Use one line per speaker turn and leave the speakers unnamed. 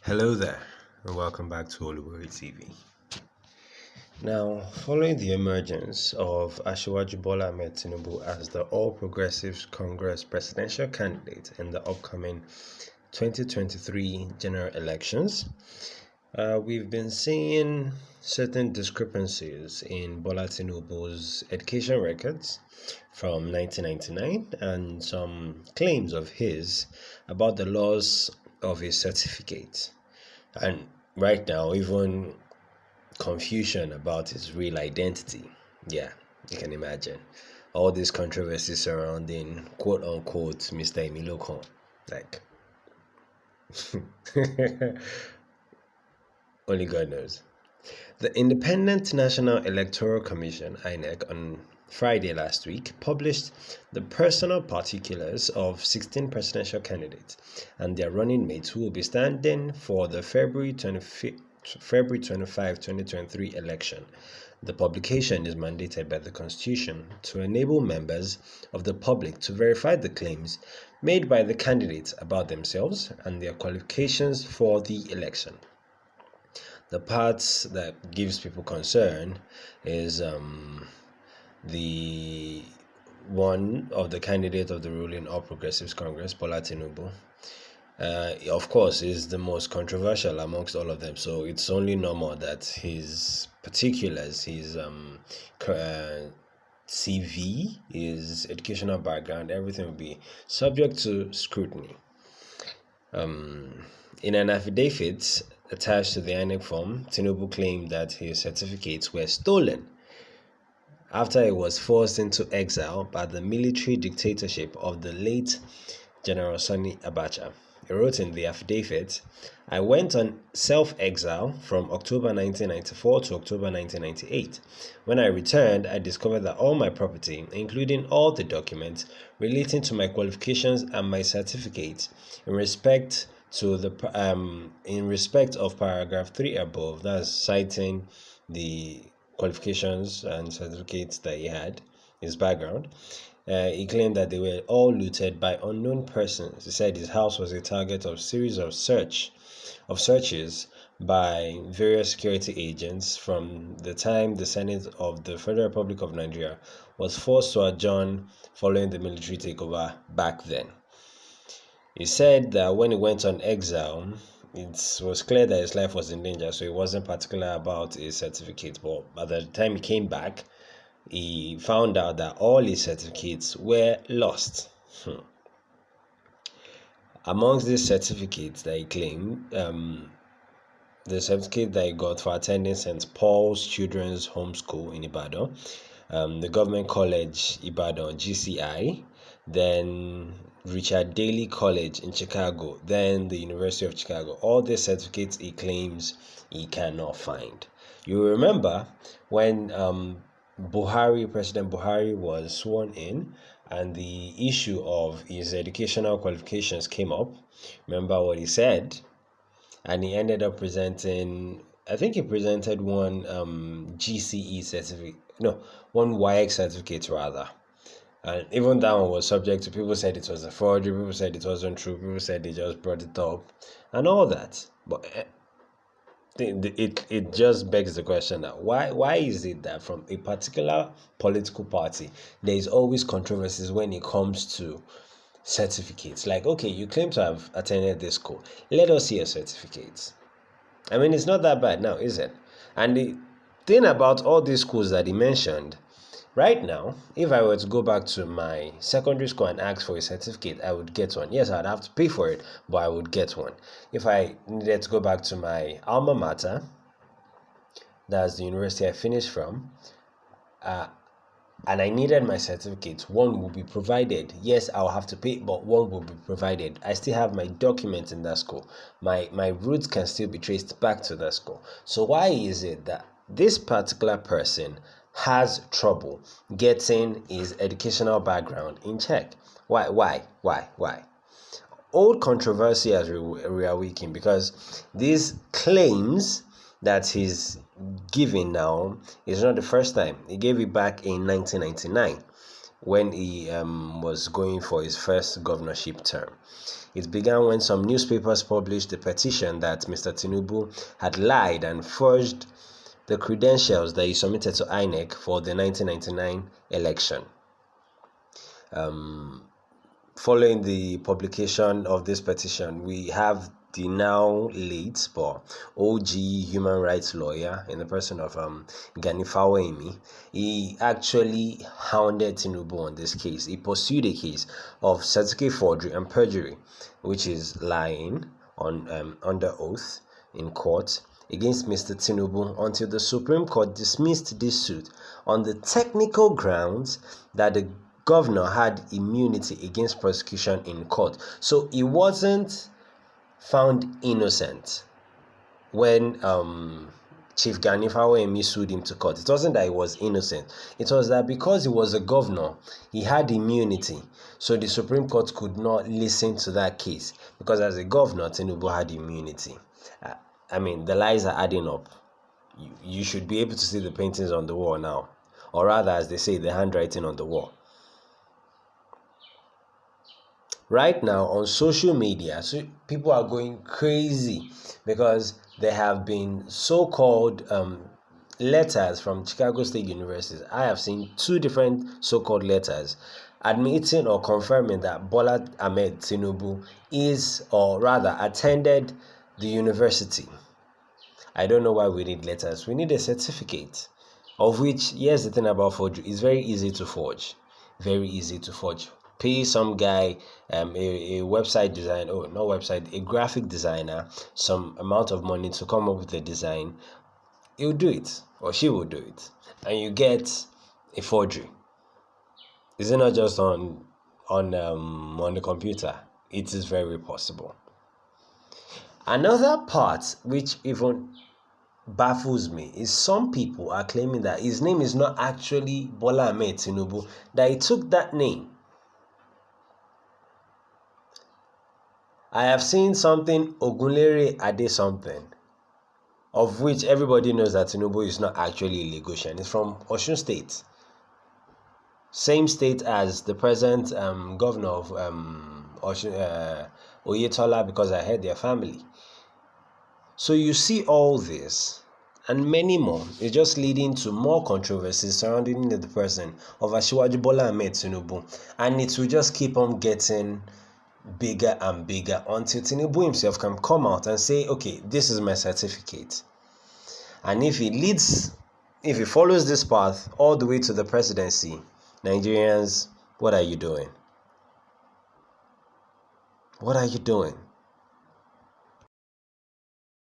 Hello there, and welcome back to Oluwari TV. Now, following the emergence of Asiwaju Bola Ahmed Tinubu as the All Progressives Congress presidential candidate in the upcoming 2023 general elections, we've been seeing certain discrepancies in Bola Tinubu's education records from 1999 and some claims of his about the loss of his certificate. And right now, even confusion about his real identity. Yeah, you can imagine. All these controversies surrounding quote unquote Mr. Emilokon. Like, only God knows. The Independent National Electoral Commission, INEC, on Friday last week published the personal particulars of 16 presidential candidates and their running mates who will be standing for the February 25, 2023 election. The publication is mandated by the Constitution to enable members of the public to verify the claims made by the candidates about themselves and their qualifications for the election. The part that gives people concern is the one of the candidate of the ruling All Progressives Congress, Bola Tinubu. Of course, is the most controversial amongst all of them. So it's only normal that his particulars, his CV, his educational background, everything will be subject to scrutiny. In an affidavit attached to the INEC form, Tinubu claimed that his certificates were stolen after he was forced into exile by the military dictatorship of the late General Sani Abacha. He wrote in the affidavit, I went on self-exile from October 1994 to October 1998. When I returned, I discovered that all my property, including all the documents relating to my qualifications and my certificates, in respect of paragraph 3 above, that's citing the qualifications and certificates that he had, his background. He claimed that they were all looted by unknown persons. He said his house was a target of series of searches by various security agents from the time the Senate of the Federal Republic of Nigeria was forced to adjourn following the military takeover back then. He said that when he went on exile, it was clear that his life was in danger, so he wasn't particular about his certificate. But by the time he came back, he found out that all his certificates were lost. Amongst these certificates that he claimed, the certificate that he got for attending St. Paul's Children's Home School in Ibadan, the Government College Ibadan GCI, then Richard Daley College in Chicago, then the University of Chicago. All these certificates he claims he cannot find. You remember when President Buhari was sworn in and the issue of his educational qualifications came up. Remember what he said? And he ended up presenting, I think he presented one GCE certificate, no, one WIEC certificate rather. And even that one was subject to, people said it was a forgery, people said it wasn't true, people said they just brought it up and all that. But it just begs the question now, why is it that from a particular political party there is always controversies when it comes to certificates? Like, okay, you claim to have attended this school, let us see your certificates. I mean, it's not that bad now, is it? And the thing about all these schools that he mentioned, right now, if I were to go back to my secondary school and ask for a certificate, I would get one. Yes, I'd have to pay for it, but I would get one. If I needed to go back to my alma mater, that's the university I finished from, and I needed my certificate, one will be provided. Yes, I'll have to pay, but one will be provided. I still have my documents in that school. My roots can still be traced back to that school. So why is it that this particular person has trouble getting his educational background in check? Why? Old controversy has reawakened because these claims that he's giving now is not the first time. He gave it back in 1999 when he was going for his first governorship term. It began when some newspapers published a petition that Mr. Tinubu had lied and forged the credentials that he submitted to INEC for the 1999 election. Following the publication of this petition, we have the now late but OG human rights lawyer in the person of Gani Fawemi. He actually hounded Tinubu on this case. He pursued a case of certificate forgery and perjury, which is lying on under oath in court against Mr. Tinubu until the Supreme Court dismissed this suit on the technical grounds that the governor had immunity against prosecution in court. So he wasn't found innocent when Chief Gani Fawemi sued him to court. It wasn't that he was innocent. It was that because he was a governor, he had immunity. So the Supreme Court could not listen to that case because as a governor, Tinubu had immunity. The lies are adding up. You should be able to see the paintings on the wall now. Or rather, as they say, the handwriting on the wall. Right now on social media, so people are going crazy because there have been so-called letters from Chicago State University. I have seen 2 different so-called letters admitting or confirming that Bola Ahmed Tinubu is, or rather attended the university. I don't know why we need letters. We need a certificate, of which, here's the thing about forgery, it's very easy to forge. Very easy to forge. Pay some guy, a website designer, a graphic designer, some amount of money to come up with a design. He'll do it, or she will do it, and you get a forgery. Is it not just on the computer? It is very possible. Another part which even baffles me is some people are claiming that his name is not actually Bola Ahmed Tinubu, that he took that name. I have seen something Ogunlere Ade something, of which everybody knows that Tinubu is not actually a Lagosian. It's from Osun State. Same state as the present governor of Oyetola, because I heard their family. So you see all this and many more. It's just leading to more controversies surrounding the person of Asiwaju Bola Ahmed Tinubu. And it will just keep on getting bigger and bigger until Tinubu himself can come out and say, okay, this is my certificate. And if he follows this path all the way to the presidency, Nigerians, what are you doing? What are you doing?